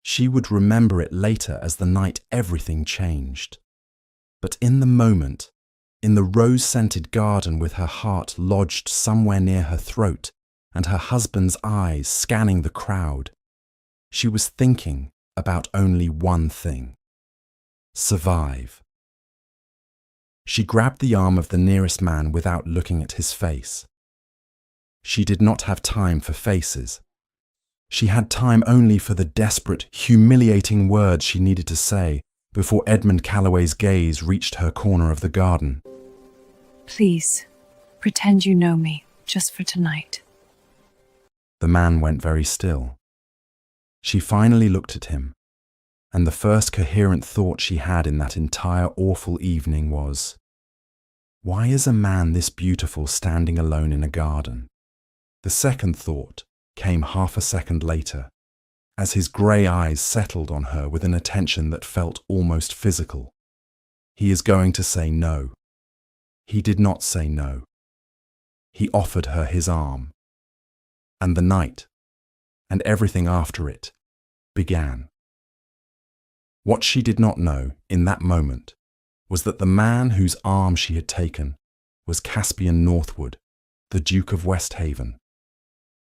She would remember it later as the night everything changed. But in the moment, in the rose-scented garden with her heart lodged somewhere near her throat and her husband's eyes scanning the crowd, she was thinking about only one thing: survive. She grabbed the arm of the nearest man without looking at his face. She did not have time for faces. She had time only for the desperate, humiliating words she needed to say before Edmund Calloway's gaze reached her corner of the garden. Please, pretend you know me, just for tonight. The man went very still. She finally looked at him, and the first coherent thought she had in that entire awful evening was, why is a man this beautiful standing alone in a garden? The second thought came half a second later, as his grey eyes settled on her with an attention that felt almost physical. He is going to say no. He did not say no. He offered her his arm. And the night, and everything after it, began. What she did not know in that moment was that the man whose arm she had taken was Caspian Northwood, the Duke of Westhaven,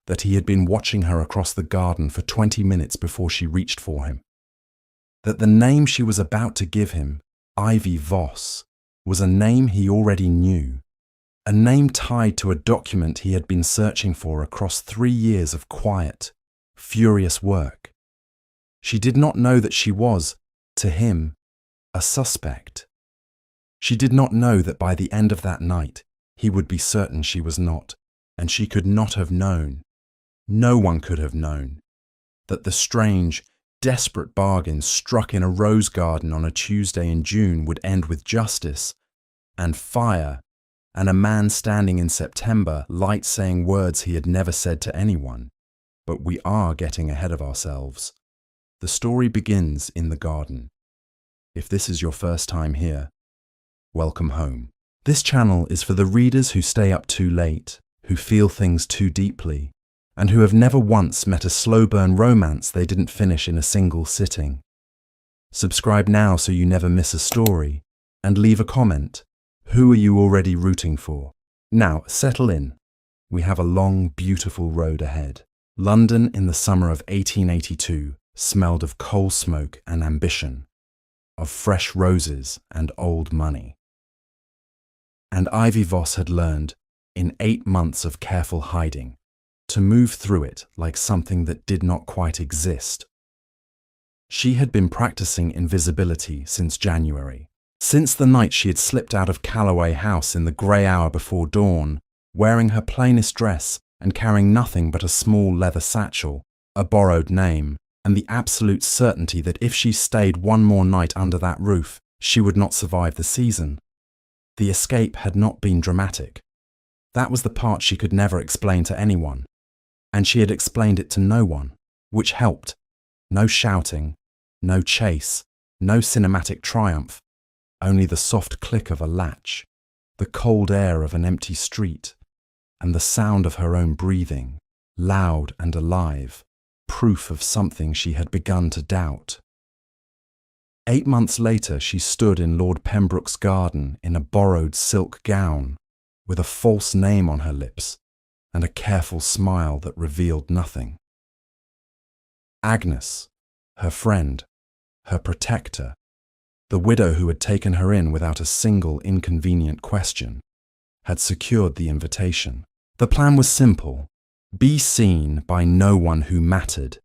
that he had been watching her across the garden for 20 minutes before she reached for him, that the name she was about to give him, Ivy Voss, was a name he already knew, a name tied to a document he had been searching for across 3 years of quiet, furious work. She did not know that she was, to him, a suspect. She did not know that by the end of that night he would be certain she was not, and she could not have known, no one could have known, that the strange, desperate bargain struck in a rose garden on a Tuesday in June would end with justice and fire and a man standing in September light saying words he had never said to anyone. But we are getting ahead of ourselves. The story begins in the garden. If this is your first time here, welcome home. This channel is for the readers who stay up too late, who feel things too deeply, and who have never once met a slow burn romance they didn't finish in a single sitting. Subscribe now so you never miss a story, and leave a comment. Who are you already rooting for? Now, settle in. We have a long, beautiful road ahead. London in the summer of 1882 smelled of coal smoke and ambition, of fresh roses and old money. And Ivy Voss had learned, in 8 months of careful hiding, to move through it like something that did not quite exist. She had been practicing invisibility since January, since the night she had slipped out of Calloway House in the grey hour before dawn, wearing her plainest dress and carrying nothing but a small leather satchel, a borrowed name, and the absolute certainty that if she stayed one more night under that roof, she would not survive the season. The escape had not been dramatic. That was the part she could never explain to anyone, and she had explained it to no one, which helped. No shouting, no chase, no cinematic triumph, only the soft click of a latch, the cold air of an empty street, and the sound of her own breathing, loud and alive, proof of something she had begun to doubt. 8 months later, she stood in Lord Pembroke's garden in a borrowed silk gown, with a false name on her lips and a careful smile that revealed nothing. Agnes, her friend, her protector, the widow who had taken her in without a single inconvenient question, had secured the invitation. The plan was simple: be seen by no one who mattered,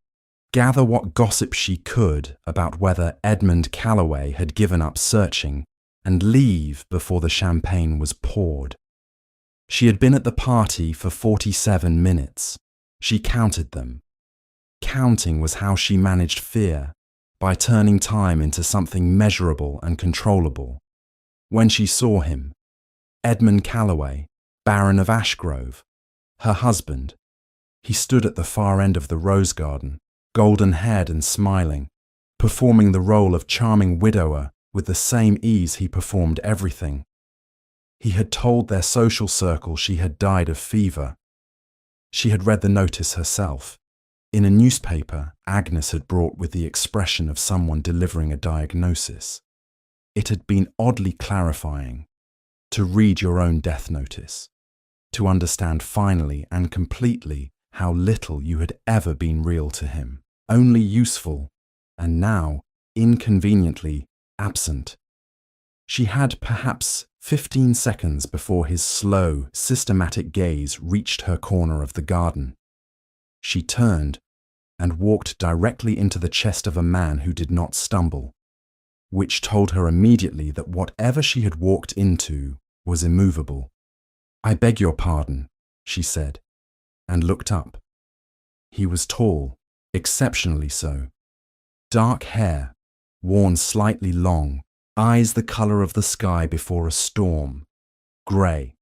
gather what gossip she could about whether Edmund Calloway had given up searching, and leave before the champagne was poured. She had been at the party for 47 minutes. She counted them. Counting was how she managed fear, by turning time into something measurable and controllable. When she saw him, Edmund Calloway, Baron of Ashgrove, her husband, he stood at the far end of the rose garden, golden-haired and smiling, performing the role of charming widower with the same ease he performed everything. He had told their social circle she had died of fever. She had read the notice herself. In a newspaper, Agnes had brought with the expression of someone delivering a diagnosis. It had been oddly clarifying to read your own death notice, to understand finally and completely how little you had ever been real to him, only useful, and now, inconveniently, absent. She had perhaps 15 seconds before his slow, systematic gaze reached her corner of the garden. She turned and walked directly into the chest of a man who did not stumble, which told her immediately that whatever she had walked into was immovable. "I beg your pardon," she said, and looked up. He was tall, exceptionally so. Dark hair, worn slightly long, eyes the colour of the sky before a storm, grey,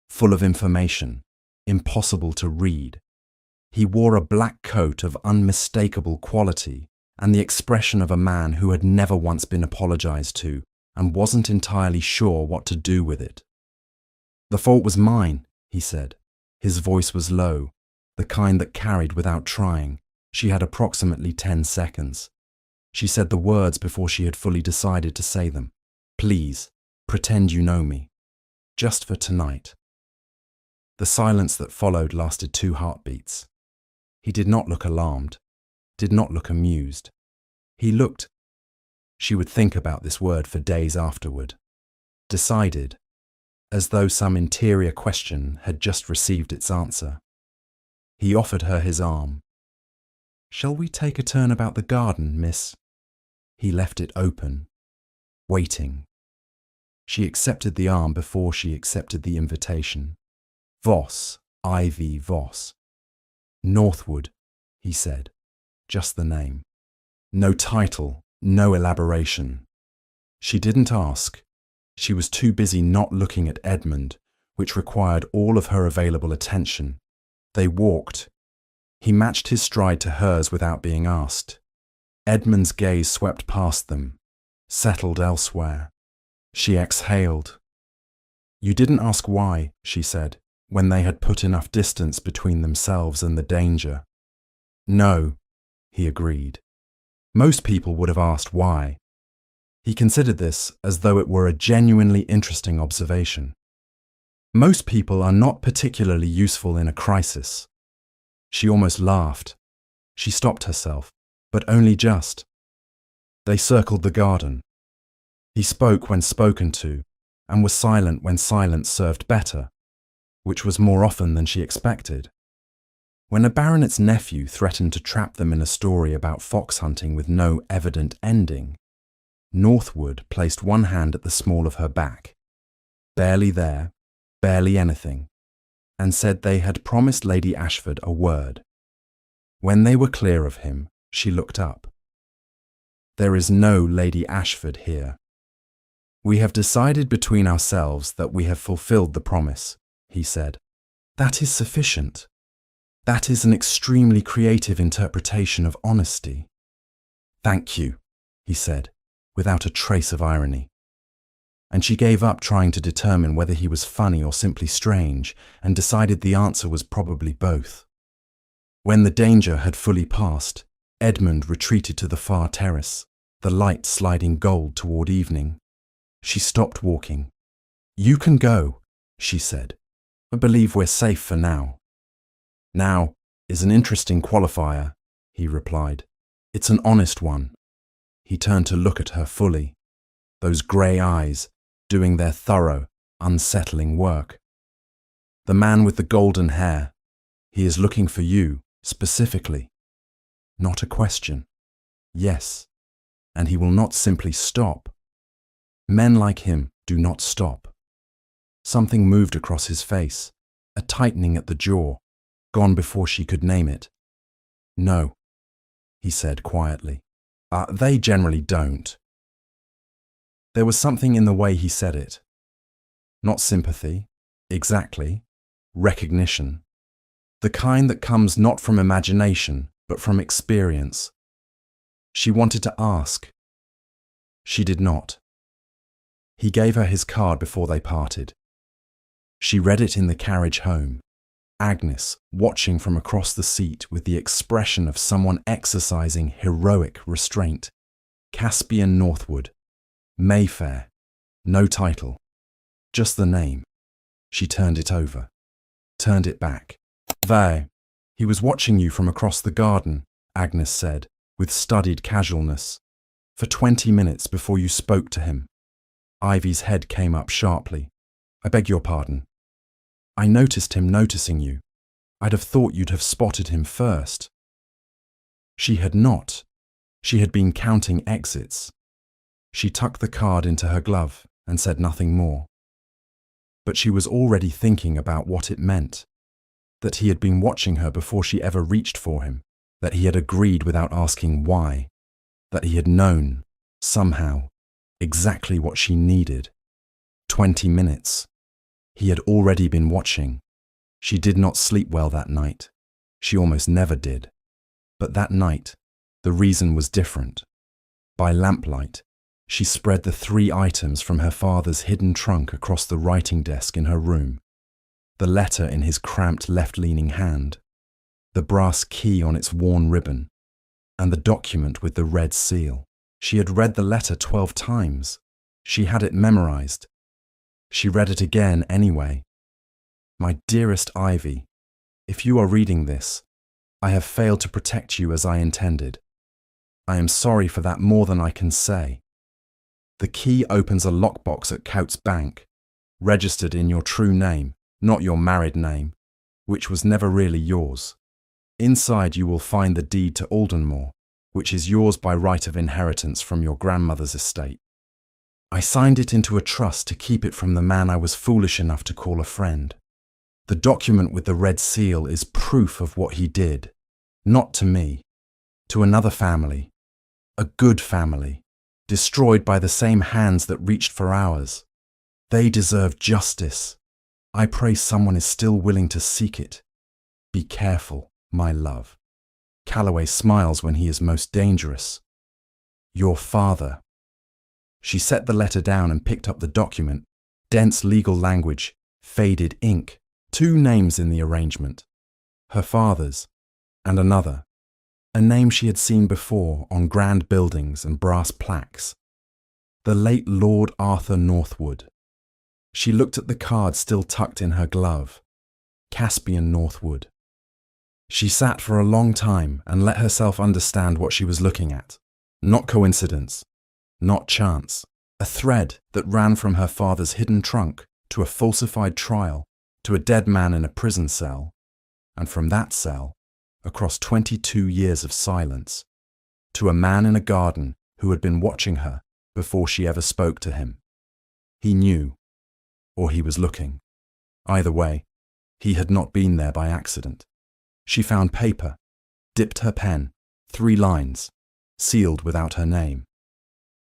full of information, impossible to read. He wore a black coat of unmistakable quality and the expression of a man who had never once been apologised to and wasn't entirely sure what to do with it. "The fault was mine," he said. His voice was low, the kind that carried without trying. She had approximately 10 seconds. She said the words before she had fully decided to say them. "Please, pretend you know me. Just for tonight." The silence that followed lasted 2 heartbeats. He did not look alarmed, did not look amused. He looked, she would think about this word for days afterward, decided, as though some interior question had just received its answer. He offered her his arm. "Shall we take a turn about the garden, miss?" He left it open, waiting. She accepted the arm before she accepted the invitation. Voss, Ivy Voss. "Northwood," he said, just the name. No title, no elaboration. She didn't ask. She was too busy not looking at Edmund, which required all of her available attention. They walked. He matched his stride to hers without being asked. Edmund's gaze swept past them, settled elsewhere. She exhaled. "You didn't ask why," she said, when they had put enough distance between themselves and the danger. "No," he agreed. Most people would have asked why. He considered this as though it were a genuinely interesting observation. Most people are not particularly useful in a crisis. She almost laughed. She stopped herself, but only just. They circled the garden. He spoke when spoken to, and was silent when silence served better, which was more often than she expected. When a baronet's nephew threatened to trap them in a story about fox hunting with no evident ending, Northwood placed one hand at the small of her back, barely there, barely anything, and said they had promised Lady Ashford a word. When they were clear of him, she looked up. "There is no Lady Ashford here. We have decided between ourselves that we have fulfilled the promise," he said. "That is sufficient. That is an extremely creative interpretation of honesty." "Thank you," he said, without a trace of irony. And she gave up trying to determine whether he was funny or simply strange, and decided the answer was probably both. When the danger had fully passed, Edmund retreated to the far terrace, the light sliding gold toward evening. She stopped walking. "You can go," she said. "I believe we're safe for now." "Now is an interesting qualifier," he replied. "It's an honest one." He turned to look at her fully, those grey eyes doing their thorough, unsettling work. "The man with the golden hair, he is looking for you, specifically." Not a question. Yes, and he will not simply stop. Men like him do not stop. Something moved across his face, a tightening at the jaw, gone before she could name it. "No," he said quietly. They generally don't." There was something in the way he said it. Not sympathy, exactly, recognition. The kind that comes not from imagination, but from experience. She wanted to ask. She did not. He gave her his card before they parted. She read it in the carriage home. Agnes, watching from across the seat with the expression of someone exercising heroic restraint. Caspian Northwood. Mayfair. No title. Just the name. She turned it over. Turned it back. There. He was watching you from across the garden, Agnes said, with studied casualness. For 20 minutes before you spoke to him. Ivy's head came up sharply. I beg your pardon. I noticed him noticing you. I'd have thought you'd have spotted him first. She had not. She had been counting exits. She tucked the card into her glove and said nothing more. But she was already thinking about what it meant. That he had been watching her before she ever reached for him. That he had agreed without asking why. That he had known, somehow, exactly what she needed. 20 minutes. He had already been watching. She did not sleep well that night. She almost never did. But that night, the reason was different. By lamplight, she spread the 3 items from her father's hidden trunk across the writing desk in her room. The letter in his cramped left-leaning hand, the brass key on its worn ribbon, and the document with the red seal. She had read the letter 12 times. She had it memorized. She read it again anyway. My dearest Ivy, if you are reading this, I have failed to protect you as I intended. I am sorry for that more than I can say. The key opens a lockbox at Coutts Bank, registered in your true name, not your married name, which was never really yours. Inside you will find the deed to Aldenmore, which is yours by right of inheritance from your grandmother's estate. I signed it into a trust to keep it from the man I was foolish enough to call a friend. The document with the red seal is proof of what he did, not to me, to another family, a good family, destroyed by the same hands that reached for ours. They deserve justice. I pray someone is still willing to seek it. Be careful, my love. Calloway smiles when he is most dangerous. Your father. She set the letter down and picked up the document. Dense legal language, faded ink, 2 names in the arrangement. Her father's, and another. A name she had seen before on grand buildings and brass plaques. The late Lord Arthur Northwood. She looked at the card still tucked in her glove. Caspian Northwood. She sat for a long time and let herself understand what she was looking at. Not coincidence. Not chance. A thread that ran from her father's hidden trunk to a falsified trial, to a dead man in a prison cell, and from that cell, across 22 years of silence, to a man in a garden who had been watching her before she ever spoke to him. He knew, or he was looking. Either way, he had not been there by accident. She found paper, dipped her pen, 3 lines, sealed without her name.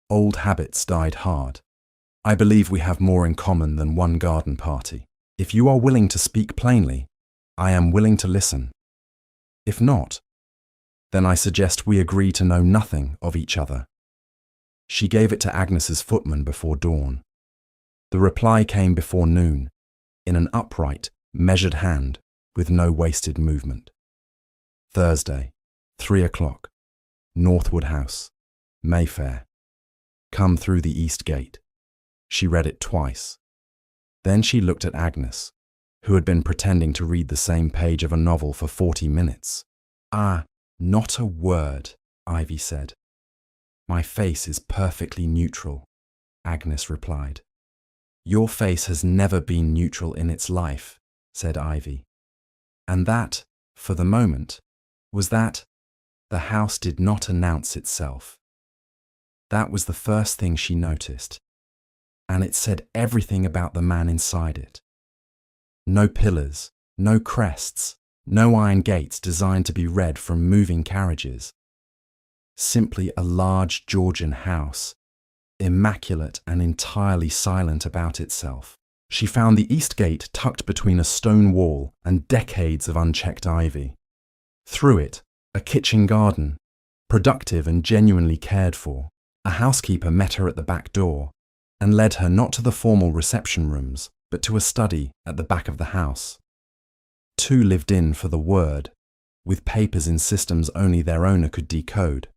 Old habits died hard. I believe we have more in common than one garden party. If you are willing to speak plainly, I am willing to listen. If not, then I suggest we agree to know nothing of each other. She gave it to Agnes's footman before dawn. The reply came before noon, in an upright, measured hand, with no wasted movement. Thursday, 3 o'clock, Northwood House, Mayfair. Come through the east gate. She read it twice. Then she looked at Agnes, who had been pretending to read the same page of a novel for 40 minutes. Ah, not a word, Ivy said. My face is perfectly neutral, Agnes replied. Your face has never been neutral in its life, said Ivy. And that, for the moment, was that the house did not announce itself. That was the first thing she noticed, and it said everything about the man inside it. No pillars, no crests, no iron gates designed to be read from moving carriages. Simply a large Georgian house, immaculate and entirely silent about itself. She found the east gate tucked between a stone wall and decades of unchecked ivy. Through it, a kitchen garden, productive and genuinely cared for. A housekeeper met her at the back door and led her not to the formal reception rooms, but to a study at the back of the house. two lived in for the word, with papers in systems only their owner could decode.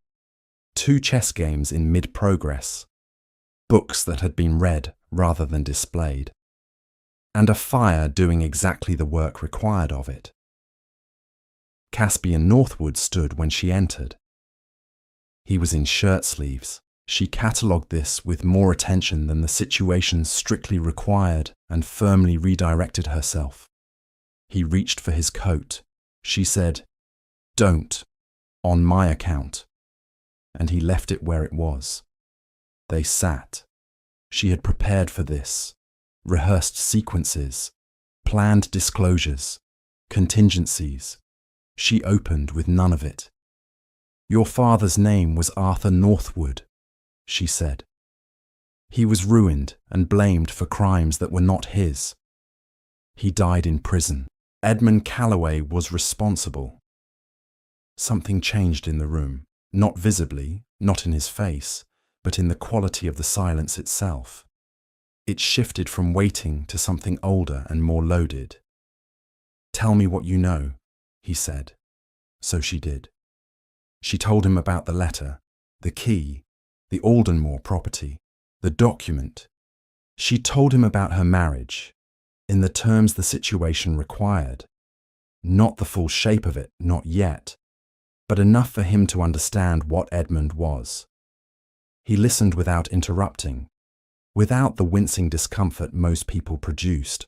Two chess games in mid-progress. Books that had been read rather than displayed. And a fire doing exactly the work required of it. Caspian Northwood stood when she entered. He was in shirt sleeves. She catalogued this with more attention than the situation strictly required and firmly redirected herself. He reached for his coat. She said, "Don't, on my account." And he left it where it was. They sat. She had prepared for this, rehearsed sequences, planned disclosures, contingencies. She opened with none of it. "Your father's name was Arthur Northwood," she said. "He was ruined and blamed for crimes that were not his. He died in prison. Edmund Calloway was responsible." Something changed in the room, not visibly, not in his face, but in the quality of the silence itself. It shifted from waiting to something older and more loaded. "Tell me what you know," he said. So she did. She told him about the letter, the key, the Aldenmore property, the document. She told him about her marriage, in the terms the situation required. Not the full shape of it, not yet, but enough for him to understand what Edmund was. He listened without interrupting, without the wincing discomfort most people produced.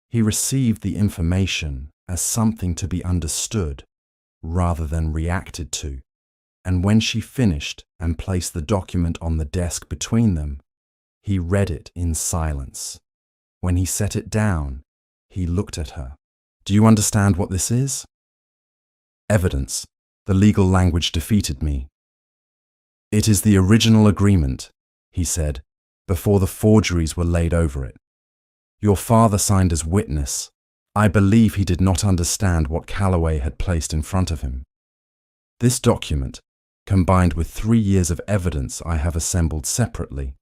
He received the information as something to be understood rather than reacted to, and when she finished and placed the document on the desk between them, he read it in silence. When he set it down, he looked at her. "Do you understand what this is?" "Evidence. The legal language defeated me." "It is the original agreement," he said, "before the forgeries were laid over it. Your father signed as witness. I believe he did not understand what Calloway had placed in front of him. This document, combined with 3 years of evidence I have assembled separately,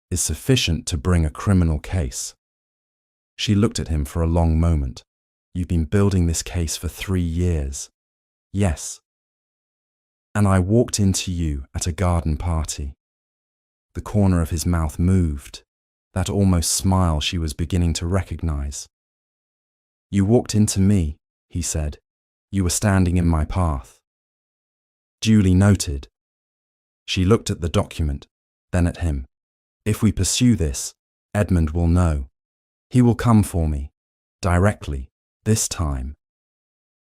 is sufficient to bring a criminal case." She looked at him for a long moment. "You've been building this case for 3 years." "Yes." "And I walked into you at a garden party." The corner of his mouth moved, that almost smile she was beginning to recognize. "You walked into me," he said. "You were standing in my path." Duly noted. She looked at the document, then at him. "If we pursue this, Edmund will know. He will come for me, directly, this time."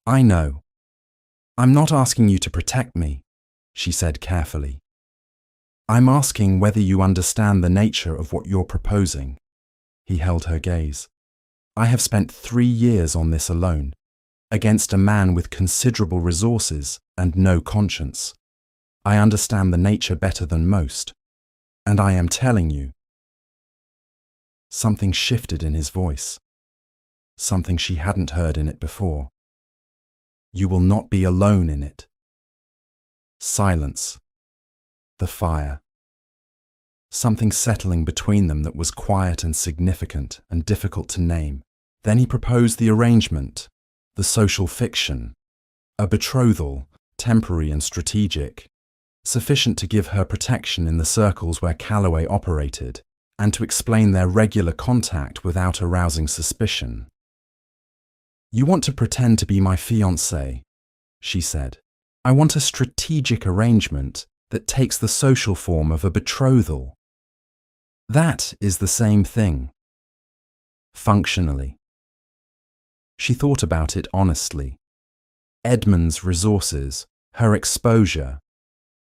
"I know. I'm not asking you to protect me," she said carefully. "I'm asking whether you understand the nature of what you're proposing." He held her gaze. "I have spent 3 years on this alone, against a man with considerable resources and no conscience. I understand the nature better than most, and I am telling you." Something shifted in his voice, something she hadn't heard in it before. "You will not be alone in it." Silence. The fire. Something settling between them that was quiet and significant and difficult to name. Then he proposed the arrangement, the social fiction, a betrothal, temporary and strategic, sufficient to give her protection in the circles where Calloway operated, and to explain their regular contact without arousing suspicion. "You want to pretend to be my fiancé," she said. "I want a strategic arrangement that takes the social form of a betrothal. That is the same thing. Functionally." She thought about it honestly. Edmund's resources, her exposure,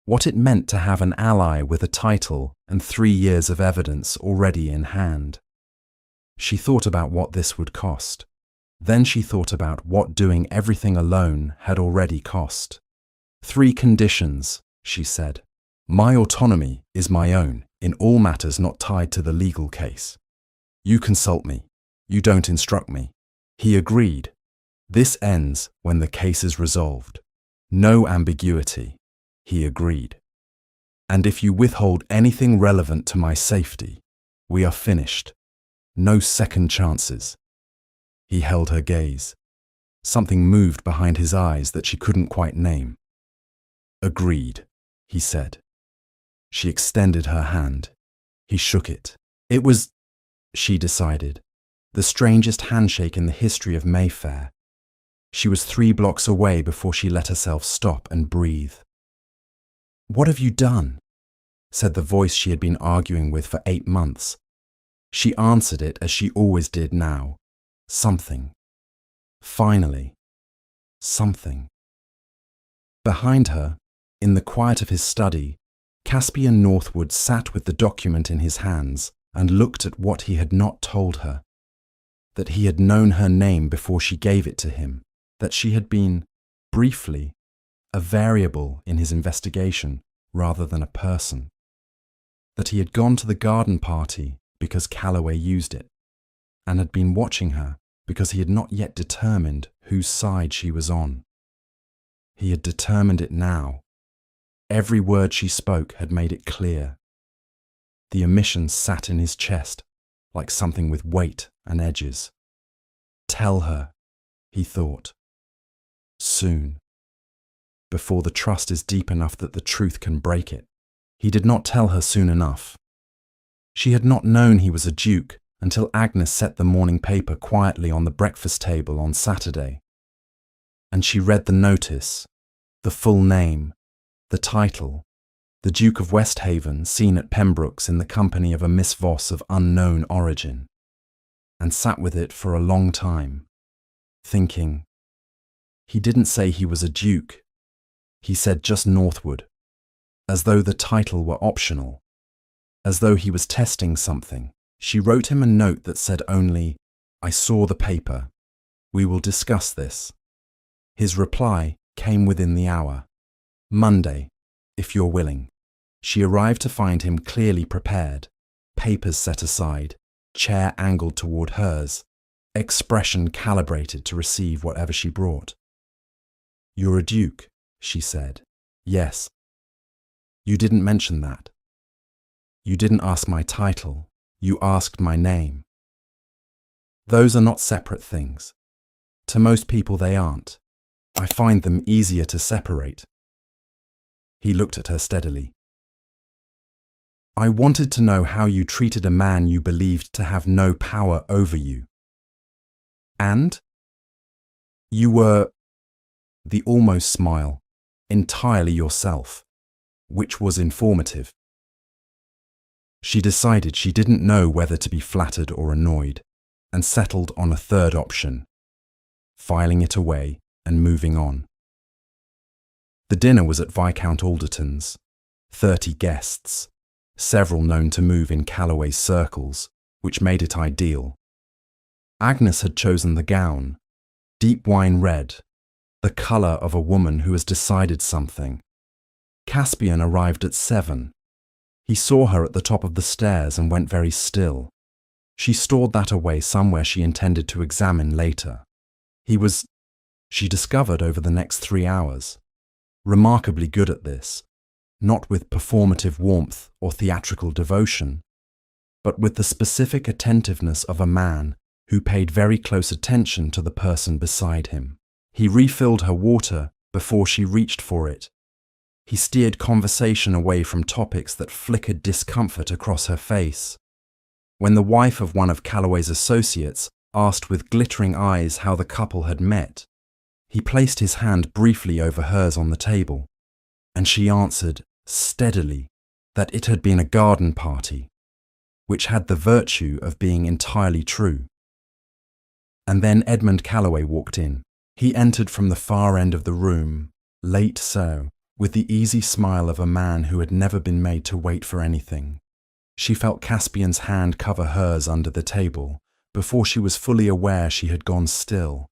what it meant to have an ally with a title and 3 years of evidence already in hand. She thought about what this would cost. Then she thought about what doing everything alone had already cost. 3 conditions, she said. "My autonomy is my own in all matters not tied to the legal case. You consult me. You don't instruct me." He agreed. "This ends when the case is resolved. No ambiguity." He agreed. "And if you withhold anything relevant to my safety, we are finished. No second chances." He held her gaze. Something moved behind his eyes that she couldn't quite name. Agreed, he said. She extended her hand. He shook it. It was, she decided, the strangest handshake in the history of Mayfair. She was 3 blocks away before she let herself stop and breathe. "What have you done?" said the voice she had been arguing with for 8 months. She answered it as she always did now. Something. Finally. Something. Behind her, in the quiet of his study, Caspian Northwood sat with the document in his hands and looked at what he had not told her. That he had known her name before she gave it to him. That she had been, briefly, a variable in his investigation rather than a person. That he had gone to the garden party because Calloway used it, and had been watching her because he had not yet determined whose side she was on. He had determined it now. Every word she spoke had made it clear. The omission sat in his chest like something with weight and edges. Tell her, he thought. Soon. Before the trust is deep enough that the truth can break it. He did not tell her soon enough. She had not known he was a duke until Agnes set the morning paper quietly on the breakfast table on Saturday. And she read the notice, the full name, the title, the Duke of Westhaven seen at Pembroke's in the company of a Miss Voss of unknown origin, and sat with it for a long time, thinking, he didn't say he was a duke, he said just Northwood, as though the title were optional, as though he was testing something. She wrote him a note that said only, I saw the paper. We will discuss this. His reply came within the hour. Monday, if you're willing. She arrived to find him clearly prepared, papers set aside, chair angled toward hers, expression calibrated to receive whatever she brought. You're a duke, she said. Yes. You didn't mention that. You didn't ask my title. You asked my name. Those are not separate things. To most people they aren't. I find them easier to separate. He looked at her steadily. I wanted to know how you treated a man you believed to have no power over you. And? You were, the almost smile, entirely yourself, which was informative. She decided she didn't know whether to be flattered or annoyed, and settled on a third option, filing it away and moving on. The dinner was at Viscount Alderton's, 30 guests, several known to move in Calloway's circles, which made it ideal. Agnes had chosen the gown, deep wine red, the colour of a woman who has decided something. Caspian arrived at 7. He saw her at the top of the stairs and went very still. She stored that away somewhere she intended to examine later. He was, she discovered over the next 3 hours, remarkably good at this, not with performative warmth or theatrical devotion, but with the specific attentiveness of a man who paid very close attention to the person beside him. He refilled her water before she reached for it. He steered conversation away from topics that flickered discomfort across her face. When the wife of one of Calloway's associates asked with glittering eyes how the couple had met, he placed his hand briefly over hers on the table, and she answered steadily that it had been a garden party, which had the virtue of being entirely true. And then Edmund Calloway walked in. He entered from the far end of the room, late so, with the easy smile of a man who had never been made to wait for anything. She felt Caspian's hand cover hers under the table before she was fully aware she had gone still.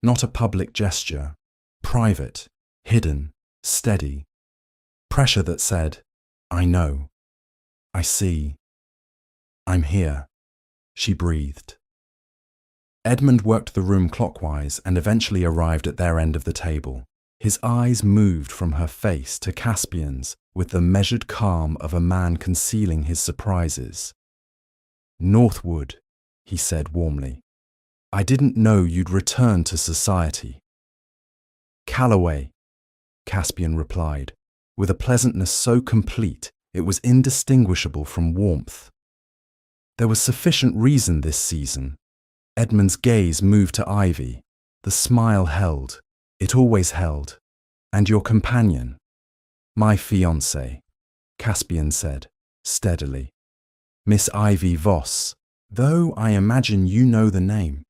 Not a public gesture, private, hidden, steady. Pressure that said, I know, I see, I'm here, she breathed. Edmund worked the room clockwise and eventually arrived at their end of the table. His eyes moved from her face to Caspian's with the measured calm of a man concealing his surprises. Northwood, he said warmly. I didn't know you'd return to society. Calloway, Caspian replied, with a pleasantness so complete it was indistinguishable from warmth. There was sufficient reason this season. Edmund's gaze moved to Ivy. The smile held. It always held. And your companion? My fiancée, Caspian said, steadily. Miss Ivy Voss, though I imagine you know the name.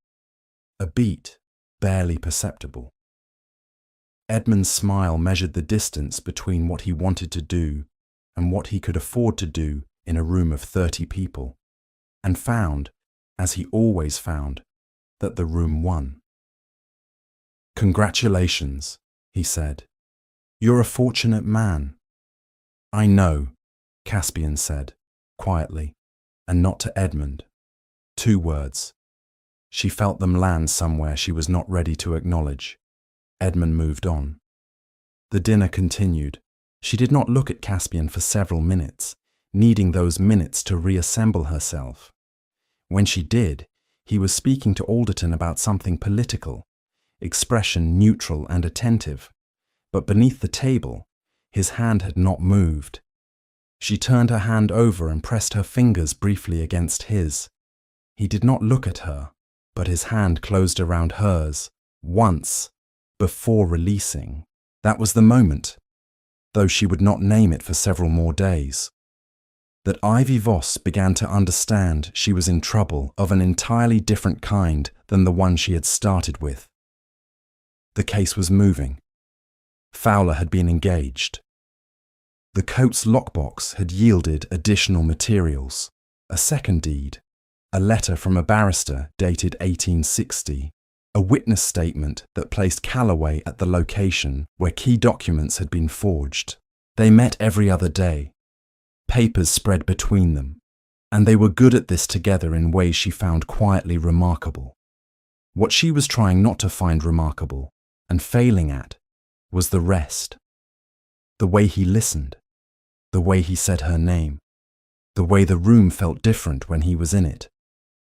A beat, barely perceptible. Edmund's smile measured the distance between what he wanted to do and what he could afford to do in a room of 30 people, and found, as he always found, that the room won. Congratulations, he said. You're a fortunate man. I know, Caspian said, quietly, and not to Edmund. 2 words. She felt them land somewhere she was not ready to acknowledge. Edmund moved on. The dinner continued. She did not look at Caspian for several minutes, needing those minutes to reassemble herself. When she did, he was speaking to Alderton about something political, expression neutral and attentive, but beneath the table, his hand had not moved. She turned her hand over and pressed her fingers briefly against his. He did not look at her, but his hand closed around hers, once, before releasing. That was the moment, though she would not name it for several more days, that Ivy Voss began to understand she was in trouble of an entirely different kind than the one she had started with. The case was moving. Fowler had been engaged. The Coates lockbox had yielded additional materials, a second deed, a letter from a barrister dated 1860, a witness statement that placed Calloway at the location where key documents had been forged. They met every other day. Papers spread between them, and they were good at this together in ways she found quietly remarkable. What she was trying not to find remarkable, and failing at, was the rest. The way he listened, the way he said her name, the way the room felt different when he was in it,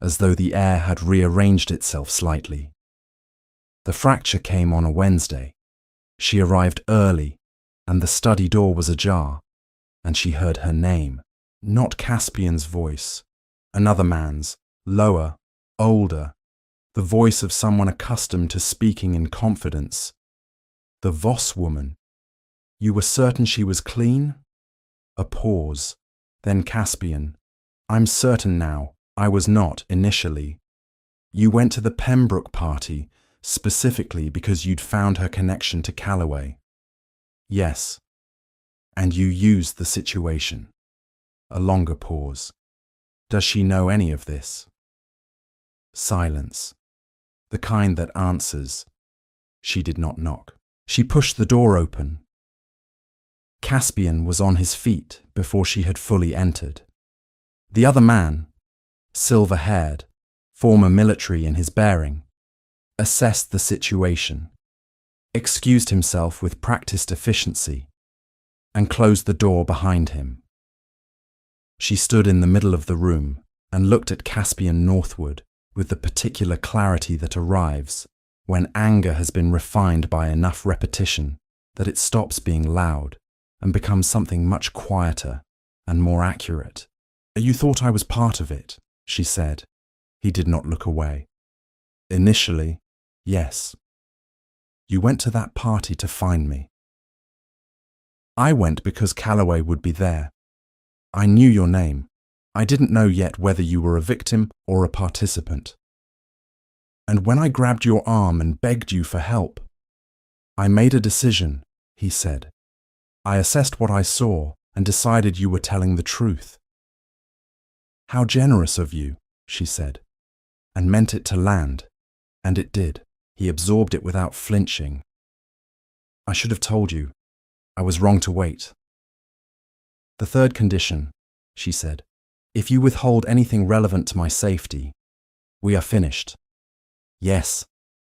as though the air had rearranged itself slightly. The fracture came on a Wednesday. She arrived early, and the study door was ajar, and she heard her name, not Caspian's voice, another man's, lower, older, the voice of someone accustomed to speaking in confidence. The Voss woman. You were certain she was clean? A pause. Then Caspian. I'm certain now. I was not initially. You went to the Pembroke party specifically because you'd found her connection to Calloway. Yes. And you used the situation. A longer pause. Does she know any of this? Silence. The kind that answers. She did not knock. She pushed the door open. Caspian was on his feet before she had fully entered. The other man, silver-haired, former military in his bearing, assessed the situation, excused himself with practiced efficiency, and closed the door behind him. She stood in the middle of the room and looked at Caspian northward with the particular clarity that arrives when anger has been refined by enough repetition that it stops being loud and becomes something much quieter and more accurate. You thought I was part of it, she said. He did not look away. Initially, yes. You went to that party to find me. I went because Calloway would be there. I knew your name. I didn't know yet whether you were a victim or a participant. And when I grabbed your arm and begged you for help, I made a decision, he said. I assessed what I saw and decided you were telling the truth. How generous of you, she said, and meant it to land, and it did. He absorbed it without flinching. I should have told you. I was wrong to wait. The third condition, she said, if you withhold anything relevant to my safety, we are finished. Yes,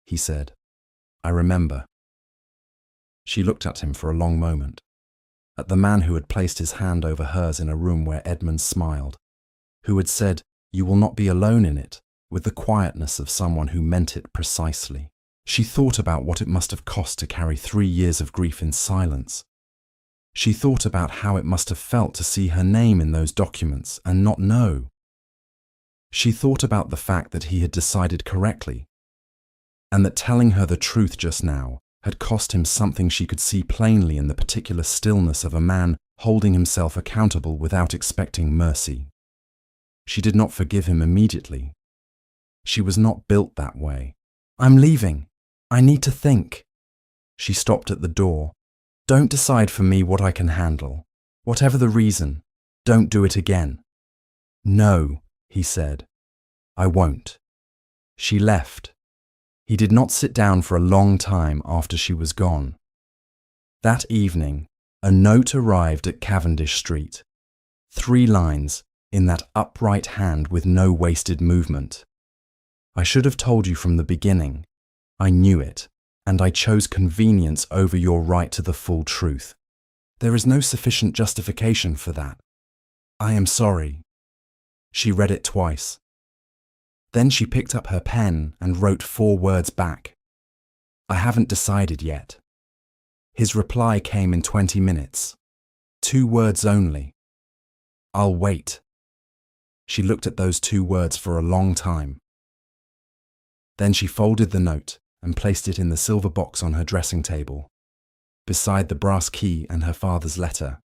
he said. I remember. She looked at him for a long moment, at the man who had placed his hand over hers in a room where Edmund smiled, who had said, you will not be alone in it, with the quietness of someone who meant it precisely. She thought about what it must have cost to carry 3 years of grief in silence. She thought about how it must have felt to see her name in those documents and not know. She thought about the fact that he had decided correctly, and that telling her the truth just now had cost him something she could see plainly in the particular stillness of a man holding himself accountable without expecting mercy. She did not forgive him immediately. She was not built that way. "I'm leaving. I need to think." She stopped at the door. "Don't decide for me what I can handle. Whatever the reason, don't do it again." "No," he said. "I won't." She left. He did not sit down for a long time after she was gone. That evening, a note arrived at Cavendish Street. 3 lines in that upright hand with no wasted movement. "I should have told you from the beginning. I knew it, and I chose convenience over your right to the full truth. There is no sufficient justification for that. I am sorry." She read it twice. Then she picked up her pen and wrote 4 words back. "I haven't decided yet." His reply came in 20 minutes. 2 words only. "I'll wait." She looked at those 2 words for a long time. Then she folded the note and placed it in the silver box on her dressing table, beside the brass key and her father's letter,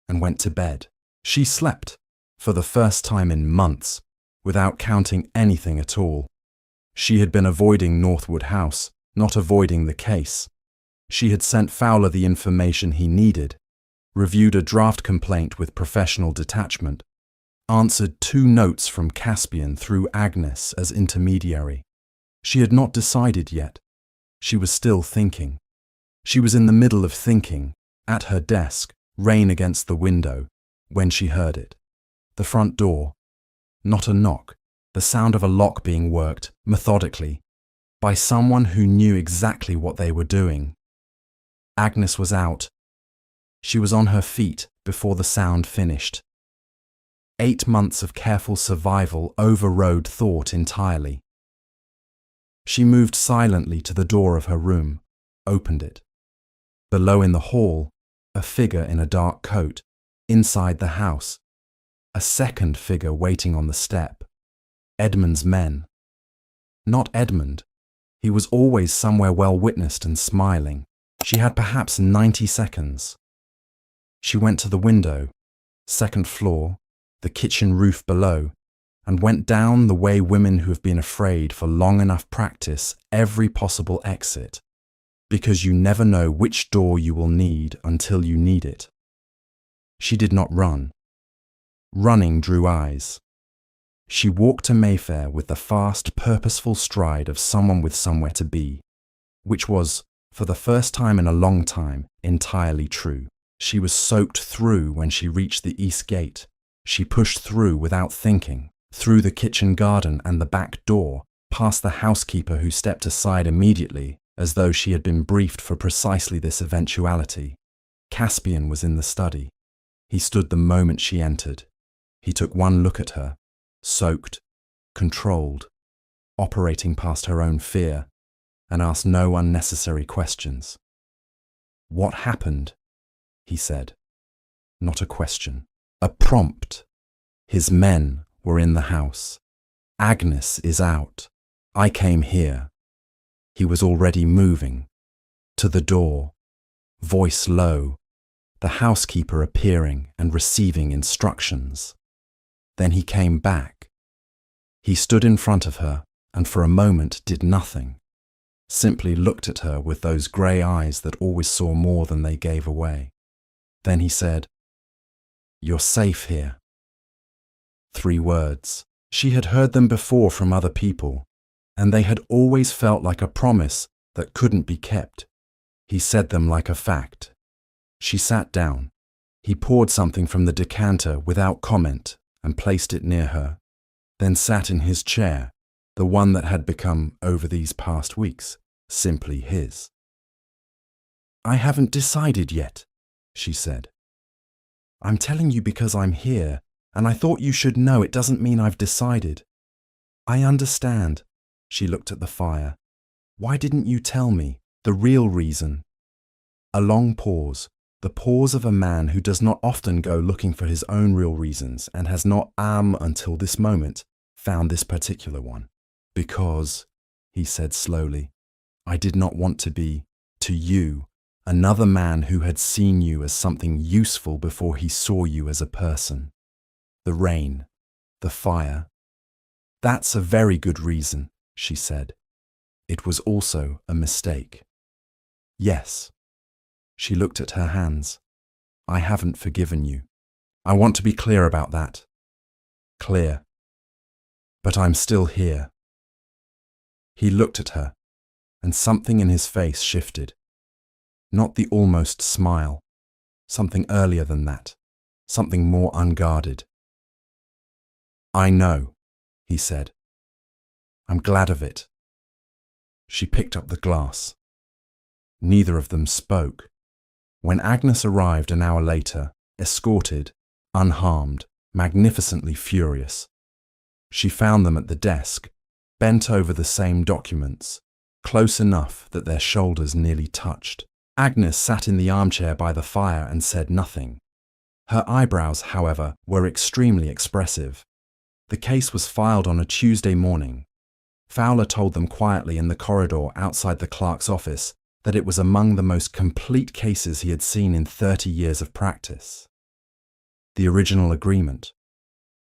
and went to bed. She slept, for the first time in months, without counting anything at all. She had been avoiding Northwood House, not avoiding the case. She had sent Fowler the information he needed, reviewed a draft complaint with professional detachment, answered 2 notes from Caspian through Agnes as intermediary. She had not decided yet. She was still thinking. She was in the middle of thinking, at her desk, rain against the window, when she heard it. The front door. Not a knock, the sound of a lock being worked, methodically, by someone who knew exactly what they were doing. Agnes was out. She was on her feet before the sound finished. 8 months of careful survival overrode thought entirely. She moved silently to the door of her room, opened it. Below in the hall, a figure in a dark coat. Inside the house, a second figure waiting on the step. Edmund's men. Not Edmund. He was always somewhere well witnessed and smiling. She had perhaps 90 seconds. She went to the window, 2nd floor, the kitchen roof below, and went down the way women who have been afraid for long enough practice every possible exit, because you never know which door you will need until you need it. She did not run. Running drew eyes. She walked to Mayfair with the fast, purposeful stride of someone with somewhere to be, which was, for the first time in a long time, entirely true. She was soaked through when she reached the east gate. She pushed through without thinking, through the kitchen garden and the back door, past the housekeeper who stepped aside immediately, as though she had been briefed for precisely this eventuality. Caspian was in the study. He stood the moment she entered. He took one look at her, soaked, controlled, operating past her own fear, and asked no unnecessary questions. "What happened?" he said. Not a question. A prompt. His men were in the house. "Agnes is out. I came here." He was already moving. To the door. Voice low. The housekeeper appearing and receiving instructions. Then he came back. He stood in front of her and for a moment did nothing, simply looked at her with those grey eyes that always saw more than they gave away. Then he said, "You're safe here." 3 words. She had heard them before from other people, and they had always felt like a promise that couldn't be kept. He said them like a fact. She sat down. He poured something from the decanter without comment and placed it near her, then sat in his chair, the one that had become, over these past weeks, simply his. "I haven't decided yet," she said. "I'm telling you because I'm here, and I thought you should know it doesn't mean I've decided. I understand. She looked at the fire. Why didn't you tell me the real reason? A long pause, the pause of a man who does not often go looking for his own real reasons and has not until this moment found this particular one. Because, he said slowly, I did not want to be, to you, another man who had seen you as something useful before he saw you as a person. The rain, the fire. That's a very good reason, she said. It was also a mistake. Yes. She looked at her hands. I haven't forgiven you. I want to be clear about that. Clear. But I'm still here. He looked at her, and something in his face shifted. Not the almost smile, something earlier than that, something more unguarded. I know, he said. I'm glad of it. She picked up the glass. Neither of them spoke. When Agnes arrived an hour later, escorted, unharmed, magnificently furious, she found them at the desk, bent over the same documents, close enough that their shoulders nearly touched. Agnes sat in the armchair by the fire and said nothing. Her eyebrows, however, were extremely expressive. The case was filed on a Tuesday morning. Fowler told them quietly in the corridor outside the clerk's office that it was among the most complete cases he had seen in 30 years of practice. The original agreement,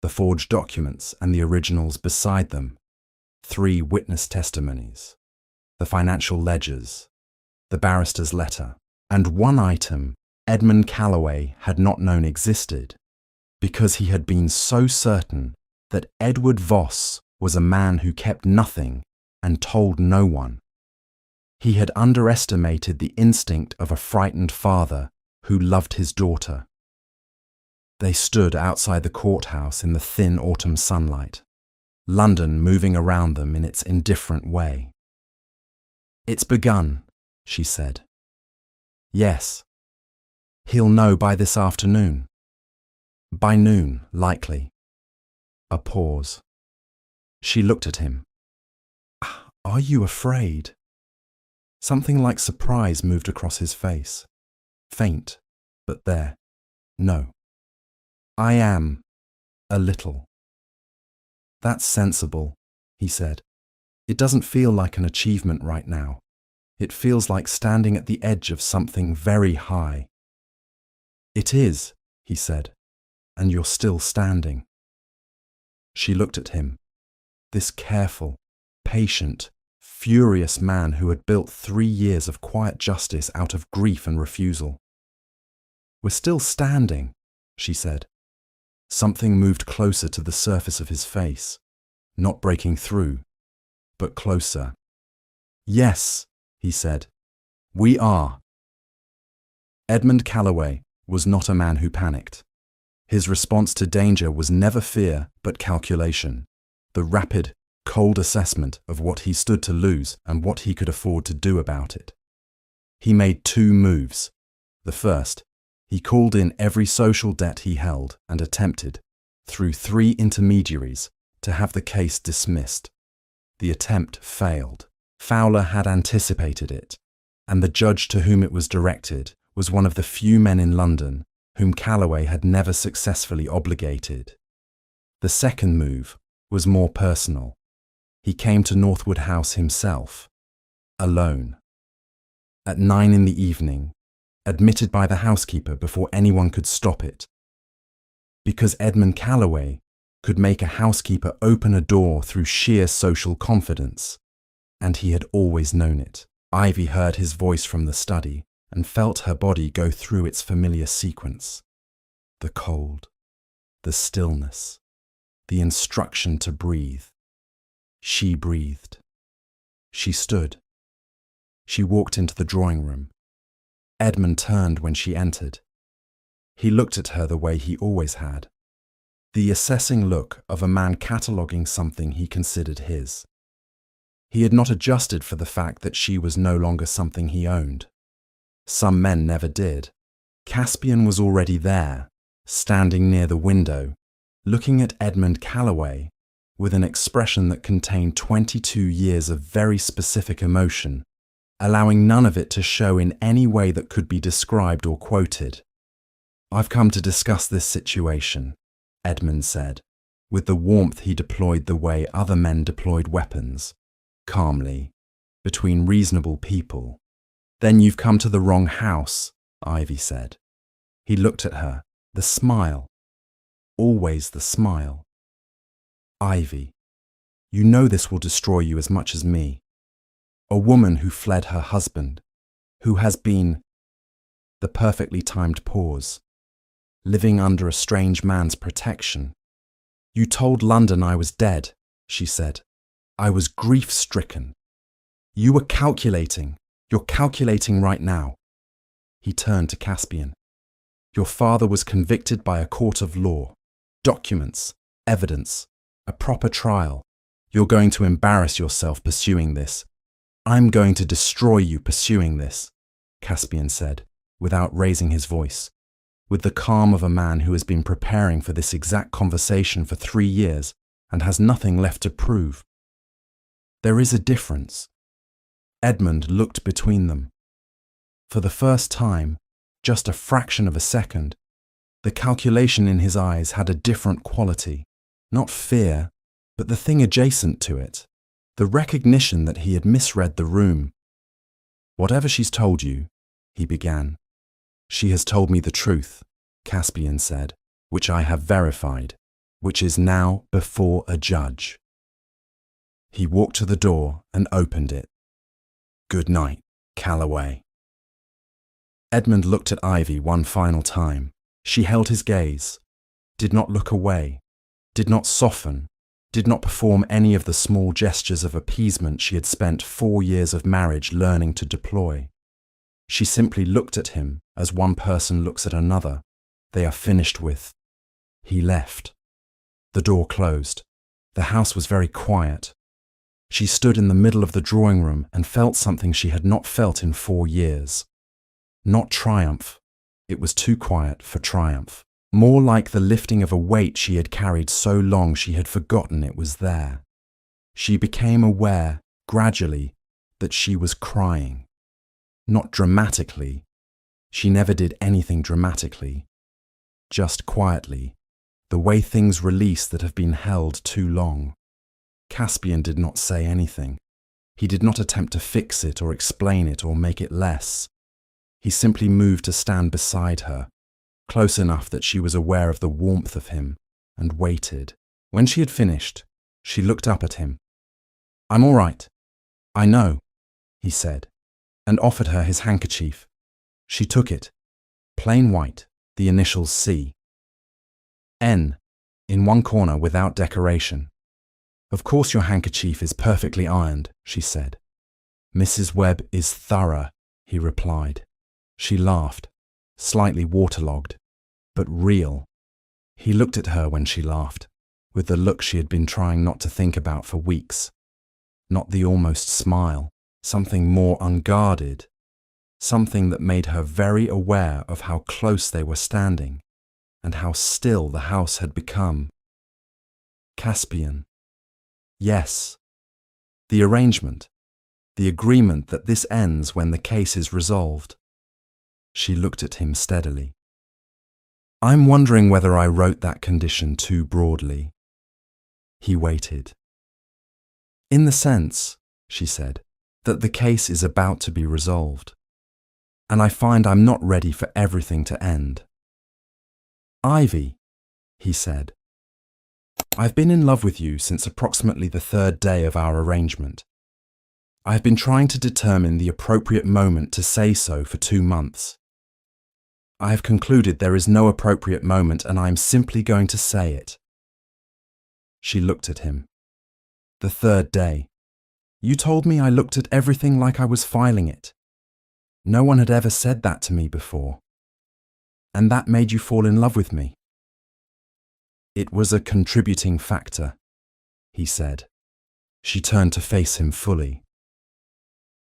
the forged documents and the originals beside them, 3 witness testimonies, the financial ledgers, the barrister's letter, and one item Edmund Calloway had not known existed, because he had been so certain that Edward Voss was a man who kept nothing and told no one. He had underestimated the instinct of a frightened father who loved his daughter. They stood outside the courthouse in the thin autumn sunlight, London moving around them in its indifferent way. It's begun, she said. Yes. He'll know by this afternoon. By noon, likely. A pause. She looked at him. Are you afraid? Something like surprise moved across his face. Faint, but there. No. I am. A little. That's sensible, he said. It doesn't feel like an achievement right now. It feels like standing at the edge of something very high. It is, he said, and you're still standing. She looked at him. This careful, patient, furious man who had built 3 years of quiet justice out of grief and refusal. We're still standing, she said. Something moved closer to the surface of his face, not breaking through, but closer. Yes, he said, we are. Edmund Calloway was not a man who panicked. His response to danger was never fear but calculation, the rapid, cold assessment of what he stood to lose and what he could afford to do about it. He made 2 moves. The first, he called in every social debt he held and attempted, through 3 intermediaries, to have the case dismissed. The attempt failed. Fowler had anticipated it, and the judge to whom it was directed was one of the few men in London whom Calloway had never successfully obligated. The second move was more personal. He came to Northwood House himself, alone. At 9 in the evening, admitted by the housekeeper before anyone could stop it. Because Edmund Calloway could make a housekeeper open a door through sheer social confidence, and he had always known it. Ivy heard his voice from the study and felt her body go through its familiar sequence. The cold, the stillness, the instruction to breathe. She breathed. She stood. She walked into the drawing room. Edmund turned when she entered. He looked at her the way he always had, the assessing look of a man cataloguing something he considered his. He had not adjusted for the fact that she was no longer something he owned. Some men never did. Caspian was already there, standing near the window, looking at Edmund Calloway with an expression that contained 22 years of very specific emotion, allowing none of it to show in any way that could be described or quoted. "I've come to discuss this situation," Edmund said, with the warmth he deployed the way other men deployed weapons, calmly, between reasonable people. "Then you've come to the wrong house," Ivy said. He looked at her, the smile. Always the smile. "Ivy, you know this will destroy you as much as me. A woman who fled her husband, who has been—" the perfectly timed pause, "living under a strange man's protection. You told London I was dead," she said. "I was grief-stricken. You were calculating. You're calculating right now." He turned to Caspian. "Your father was convicted by a court of law. Documents, evidence, a proper trial. You're going to embarrass yourself pursuing this. I'm going to destroy you pursuing this," Caspian said, without raising his voice, with the calm of a man who has been preparing for this exact conversation for 3 years and has nothing left to prove. "There is a difference." Edmund looked between them. For the first time, just a fraction of a second, the calculation in his eyes had a different quality, not fear, but the thing adjacent to it, the recognition that he had misread the room. "Whatever she's told you," he began. "She has told me the truth," Caspian said, "which I have verified, which is now before a judge." He walked to the door and opened it. "Good night, Calloway." Edmund looked at Ivy one final time. She held his gaze, did not look away, did not soften, did not perform any of the small gestures of appeasement she had spent 4 years of marriage learning to deploy. She simply looked at him as one person looks at another. They are finished with. He left. The door closed. The house was very quiet. She stood in the middle of the drawing room and felt something she had not felt in 4 years. Not triumph. It was too quiet for triumph. More like the lifting of a weight she had carried so long she had forgotten it was there. She became aware, gradually, that she was crying. Not dramatically. She never did anything dramatically. Just quietly, the way things release that have been held too long. Caspian did not say anything. He did not attempt to fix it or explain it or make it less. He simply moved to stand beside her, close enough that she was aware of the warmth of him, and waited. When she had finished, she looked up at him. "I'm all right. I know," he said, and offered her his handkerchief. She took it. Plain white, the initials C. N, in one corner without decoration. "Of course your handkerchief is perfectly ironed," she said. "Mrs. Webb is thorough," he replied. She laughed, slightly waterlogged, but real. He looked at her when she laughed, with the look she had been trying not to think about for weeks. Not the almost smile, something more unguarded, something that made her very aware of how close they were standing, and how still the house had become. Caspian. Yes. The arrangement, the agreement that this ends when the case is resolved. She looked at him steadily. "I'm wondering whether I wrote that condition too broadly." He waited. "In the sense," she said, "that the case is about to be resolved. And I find I'm not ready for everything to end." "Ivy," he said, "I've been in love with you since approximately the 3rd day of our arrangement. I have been trying to determine the appropriate moment to say so for 2 months. I have concluded there is no appropriate moment and I am simply going to say it." She looked at him. "The 3rd day. You told me I looked at everything like I was filing it. No one had ever said that to me before. And that made you fall in love with me." "It was a contributing factor," he said. She turned to face him fully.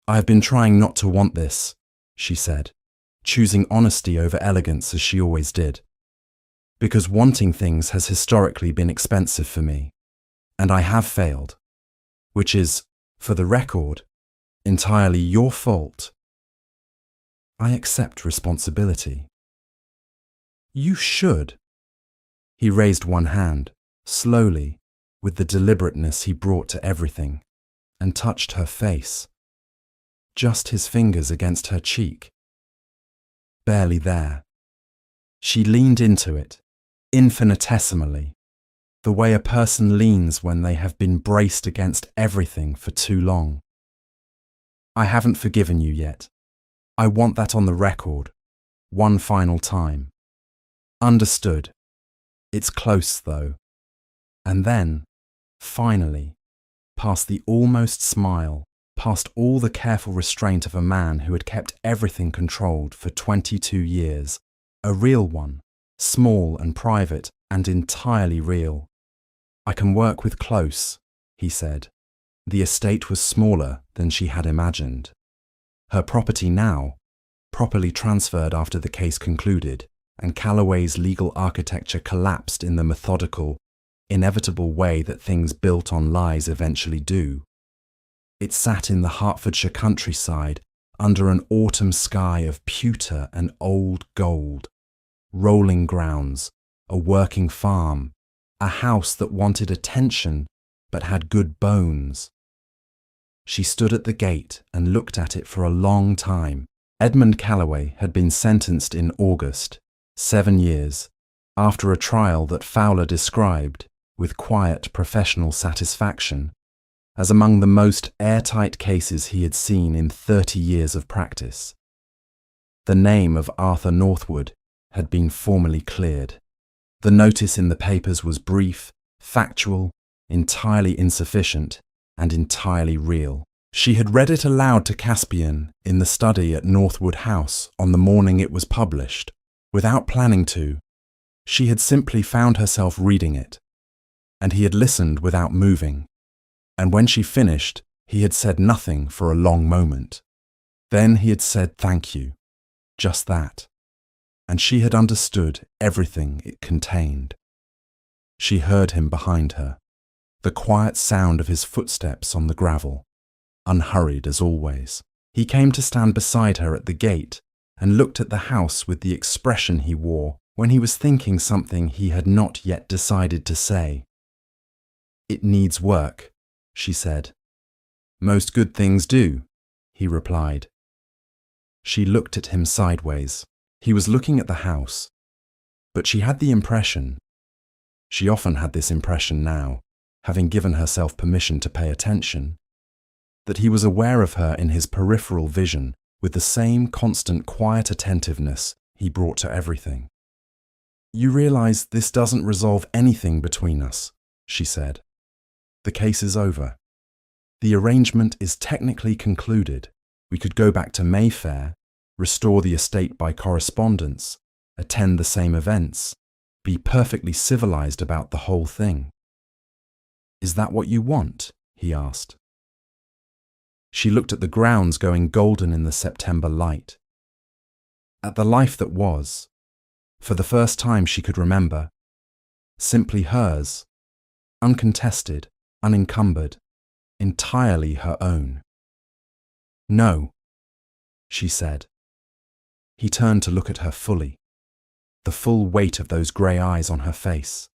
"I have been trying not to want this," she said, choosing honesty over elegance as she always did. "Because wanting things has historically been expensive for me. and I have failed, which is, for the record, entirely your fault. I accept responsibility. You should. He raised one hand, slowly, with the deliberateness he brought to everything, and touched her face. Just his fingers against her cheek. Barely there. She leaned into it, infinitesimally, the way a person leans when they have been braced against everything for too long. I haven't forgiven you yet. I want that on the record, one final time. Understood. It's close, though. And then, finally, past the almost smile, past all the careful restraint of a man who had kept everything controlled for 22 years, a real one, small and private and entirely real. I can work with Close, he said. The estate was smaller than she had imagined. Her property now, properly transferred after the case concluded, and Calloway's legal architecture collapsed in the methodical, inevitable way that things built on lies eventually do. It sat in the Hertfordshire countryside under an autumn sky of pewter and old gold, rolling grounds, a working farm, a house that wanted attention but had good bones. She stood at the gate and looked at it for a long time. Edmund Calloway had been sentenced in August, 7 years, after a trial that Fowler described, with quiet professional satisfaction, as among the most airtight cases he had seen in 30 years of practice. The name of Arthur Northwood had been formally cleared. The notice in the papers was brief, factual, entirely insufficient, and entirely real. She had read it aloud to Caspian in the study at Northwood House on the morning it was published. Without planning to, she had simply found herself reading it, and he had listened without moving, and when she finished, he had said nothing for a long moment. Then he had said thank you, just that, and she had understood everything it contained. She heard him behind her, the quiet sound of his footsteps on the gravel, unhurried as always. He came to stand beside her at the gate and looked at the house with the expression he wore when he was thinking something he had not yet decided to say. "It needs work," she said. "Most good things do," he replied. She looked at him sideways. He was looking at the house, but she had the impression, she often had this impression now, having given herself permission to pay attention, that he was aware of her in his peripheral vision with the same constant quiet attentiveness he brought to everything. "You realize this doesn't resolve anything between us," she said. "The case is over. The arrangement is technically concluded. We could go back to Mayfair, restore the estate by correspondence, attend the same events, be perfectly civilized about the whole thing." "Is that what you want?" he asked. She looked at the grounds going golden in the September light. At the life that was, for the first time she could remember, simply hers, uncontested, unencumbered, entirely her own. "No," she said. He turned to look at her fully, the full weight of those grey eyes on her face.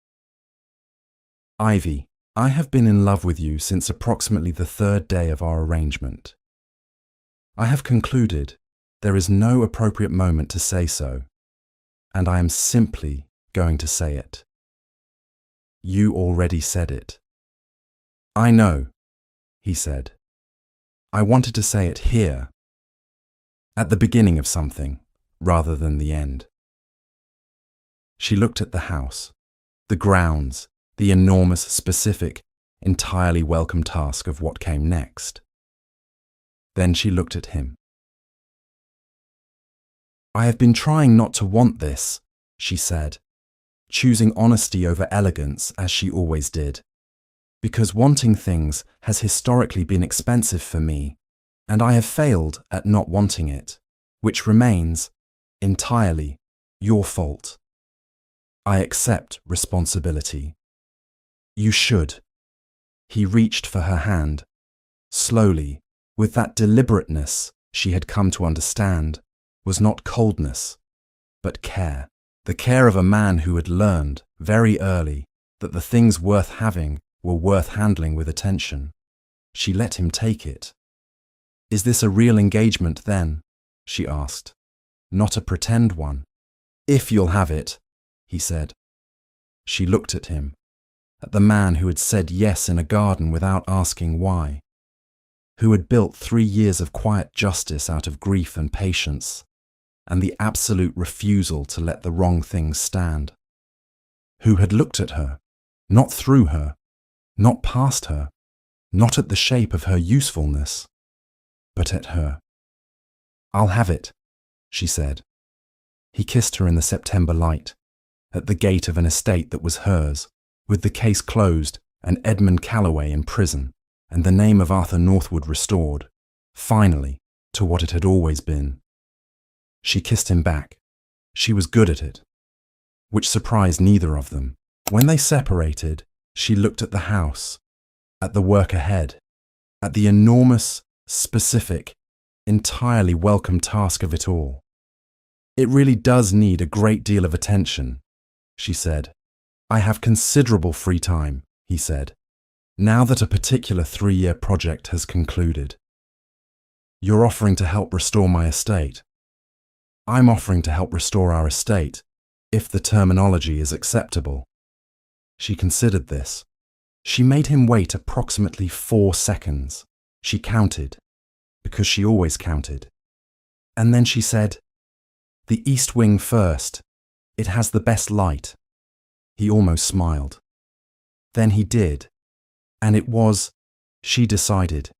"Ivy, I have been in love with you since approximately the 3rd day of our arrangement. I have concluded there is no appropriate moment to say so, and I am simply going to say it. You already said it." "I know," he said. "I wanted to say it here, at the beginning of something, rather than the end." She looked at the house, the grounds, the enormous, specific, entirely welcome task of what came next. Then she looked at him. "I have been trying not to want this," she said, choosing honesty over elegance as she always did, "because wanting things has historically been expensive for me, and I have failed at not wanting it, which remains, entirely, your fault. I accept responsibility. You should. He reached for her hand, slowly, with that deliberateness she had come to understand was not coldness, but care. The care of a man who had learned, very early, that the things worth having were worth handling with attention. She let him take it. "Is this a real engagement, then?" she asked. "Not a pretend one?" "If you'll have it," he said. She looked at him, at the man who had said yes in a garden without asking why, who had built 3 years of quiet justice out of grief and patience, and the absolute refusal to let the wrong things stand, who had looked at her, not through her, not past her, not at the shape of her usefulness, but at her. "I'll have it," she said. He kissed her in the September light, at the gate of an estate that was hers, with the case closed and Edmund Calloway in prison, and the name of Arthur Northwood restored, finally, to what it had always been. She kissed him back. She was good at it, which surprised neither of them. When they separated, she looked at the house, at the work ahead, at the enormous, specific, entirely welcome task of it all. "It really does need a great deal of attention," she said. "I have considerable free time," he said, "now that a particular 3-year project has concluded." "You're offering to help restore my estate." "I'm offering to help restore our estate, if the terminology is acceptable." She considered this. She made him wait approximately 4 seconds. She counted, because she always counted. And then she said, "The east wing first. It has the best light." He almost smiled. Then he did, and it was, she decided,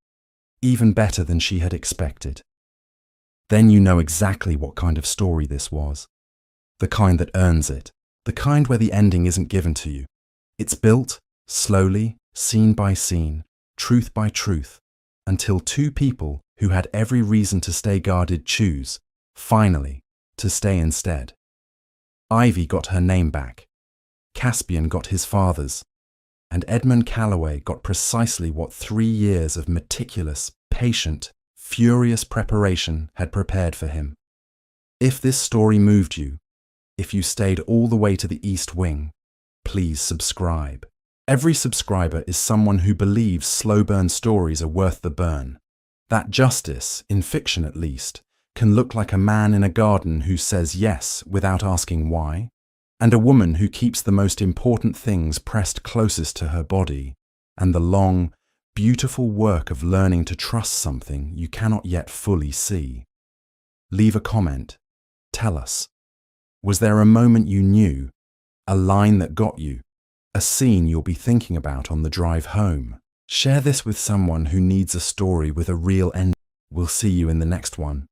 even better than she had expected. Then you know exactly what kind of story this was. The kind that earns it. The kind where the ending isn't given to you. It's built, slowly, scene by scene, truth by truth, until 2 people who had every reason to stay guarded choose, finally, to stay instead. Ivy got her name back. Caspian got his father's. And Edmund Calloway got precisely what 3 years of meticulous, patient, furious preparation had prepared for him. If this story moved you, if you stayed all the way to the East Wing, please subscribe. Every subscriber is someone who believes slow burn stories are worth the burn. That justice, in fiction at least, can look like a man in a garden who says yes without asking why, and a woman who keeps the most important things pressed closest to her body, and the long, beautiful work of learning to trust something you cannot yet fully see. Leave a comment. Tell us. Was there a moment you knew? A line that got you? A scene you'll be thinking about on the drive home? Share this with someone who needs a story with a real ending. We'll see you in the next one.